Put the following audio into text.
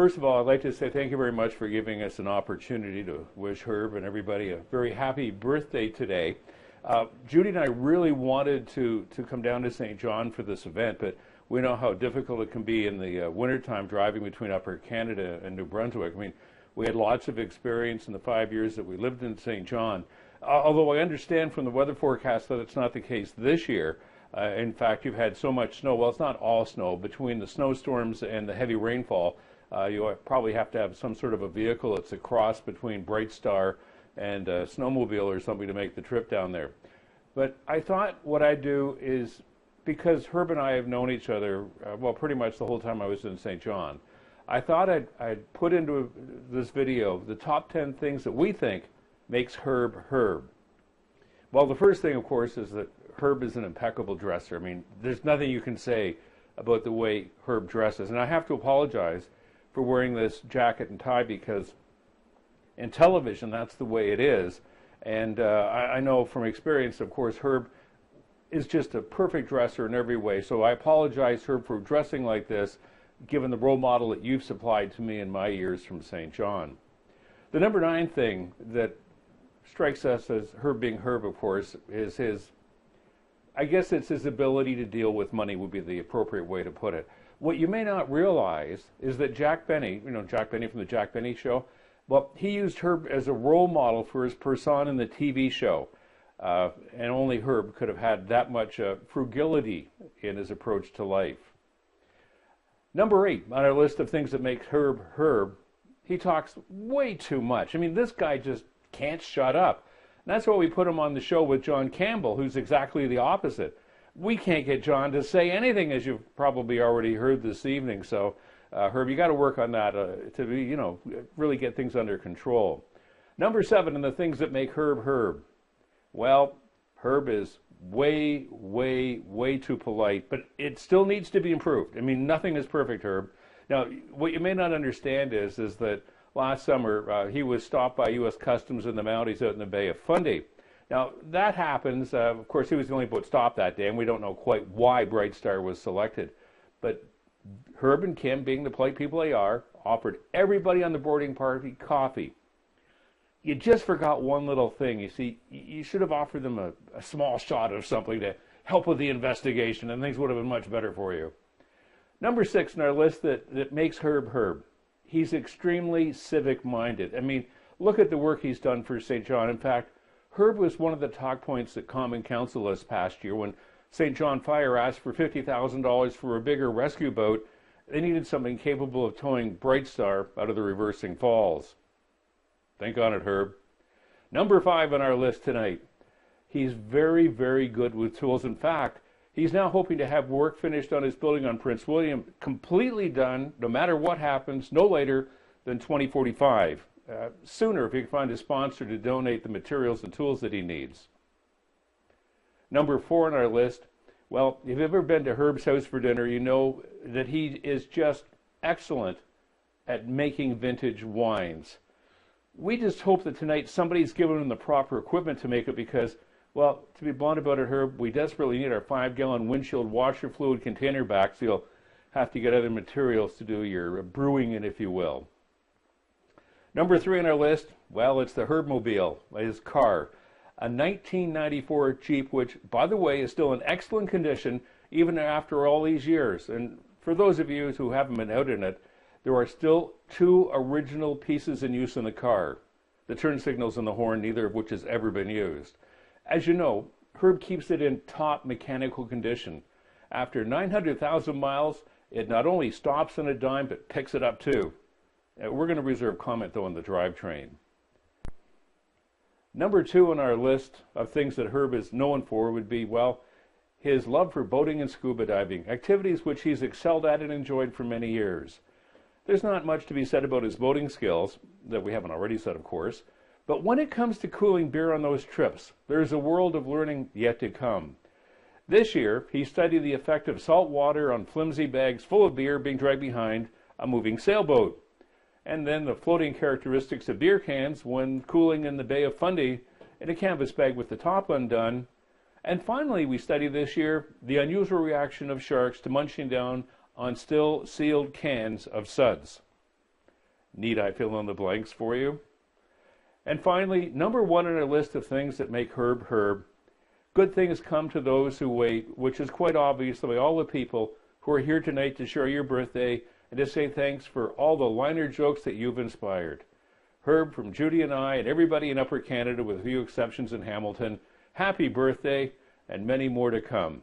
First of all, I'd like to say thank you very much for giving us an opportunity to wish Herb and everybody a very happy birthday today. Judy and I really wanted to come down to St. John for this event, but we know how difficult it can be in the wintertime driving between Upper Canada and New Brunswick. I mean, we had lots of experience in the 5 years that we lived in St. John. Although I understand from the weather forecast that it's not the case this year. In fact, you've had so much snow. Well, it's not all snow. Between the snowstorms and the heavy rainfall, you probably have to have some sort of a vehicle. It's a cross between Bright Star and a snowmobile or something to make the trip down there. But I thought what I'd do is, because Herb and I have known each other, well, pretty much the whole time I was in St. John, I thought I'd put into this video the top 10 things that we think makes Herb Herb. Well, the first thing, of course, is that Herb is an impeccable dresser. I mean, there's nothing you can say about the way Herb dresses. And I have to apologize for wearing this jacket and tie, because in television, that's the way it is. And I know from experience, of course, Herb is just a perfect dresser in every way. So I apologize, Herb, for dressing like this, given the role model that you've supplied to me in my years from St. John. The number 9 thing that strikes us as Herb being Herb, of course, is his, I guess it's his ability to deal with money would be the appropriate way to put it. What you may not realize is that Jack Benny, you know, Jack Benny from the Jack Benny Show, well, he used Herb as a role model for his persona in the TV show. And only Herb could have had that much frugility in his approach to life. Number 8 on our list of things that make Herb Herb, he talks way too much. I mean, this guy just can't shut up. And that's why we put him on the show with John Campbell, who's exactly the opposite. We can't get John to say anything, as you've probably already heard this evening. So, Herb, you got to work on that to be, you know, really get things under control. Number 7 in the things that make Herb Herb. Well, Herb is way, way, way too polite, but it still needs to be improved. I mean, nothing is perfect, Herb. Now, what you may not understand is that last summer he was stopped by U.S. Customs in the Mounties out in the Bay of Fundy. Now, that happens. Of course, he was the only boat stopped that day, and we don't know quite why Bright Star was selected. But Herb and Kim, being the polite people they are, offered everybody on the boarding party coffee. You just forgot one little thing. You see, you should have offered them a small shot of something to help with the investigation, and things would have been much better for you. Number 6 on our list that makes Herb Herb. He's extremely civic-minded. I mean, look at the work he's done for St. John. In fact, Herb was one of the talk points at Common Council this past year when St. John Fire asked for $50,000 for a bigger rescue boat. They needed something capable of towing Bright Star out of the reversing falls. Think on it, Herb. Number 5 on our list tonight. He's very, very good with tools. In fact, he's now hoping to have work finished on his building on Prince William completely done, no matter what happens, no later than 2045. Sooner if he can find a sponsor to donate the materials and tools that he needs. Number 4 on our list. Well, if you've ever been to Herb's house for dinner, you know that he is just excellent at making vintage wines. We just hope that tonight somebody's given him the proper equipment to make it, because, well, to be blunt about it, Herb, we desperately need our 5-gallon windshield washer fluid container back, so you'll have to get other materials to do your brewing in, if you will. Number 3 on our list, well, it's the Herbmobile, his car. A 1994 Jeep, which, by the way, is still in excellent condition, even after all these years. And for those of you who haven't been out in it, there are still 2 original pieces in use in the car, the turn signals and the horn, neither of which has ever been used. As you know, Herb keeps it in top mechanical condition. After 900,000 miles, it not only stops on a dime, but picks it up too. We're going to reserve comment, though, on the drivetrain. Number 2 on our list of things that Herb is known for would be, well, his love for boating and scuba diving, activities which he's excelled at and enjoyed for many years. There's not much to be said about his boating skills, that we haven't already said, of course, but when it comes to cooling beer on those trips, there's a world of learning yet to come. This year, he studied the effect of salt water on flimsy bags full of beer being dragged behind a moving sailboat, and then the floating characteristics of beer cans when cooling in the Bay of Fundy in a canvas bag with the top undone. And finally, we studied this year the unusual reaction of sharks to munching down on still sealed cans of suds. Need I fill in the blanks for you? And finally, number one on our list of things that make Herb Herb, good things come to those who wait, which is quite obvious by all the people who are here tonight to share your birthday and to say thanks for all the liner jokes that you've inspired. Herb, from Judy and I and everybody in Upper Canada, with a few exceptions in Hamilton, happy birthday and many more to come.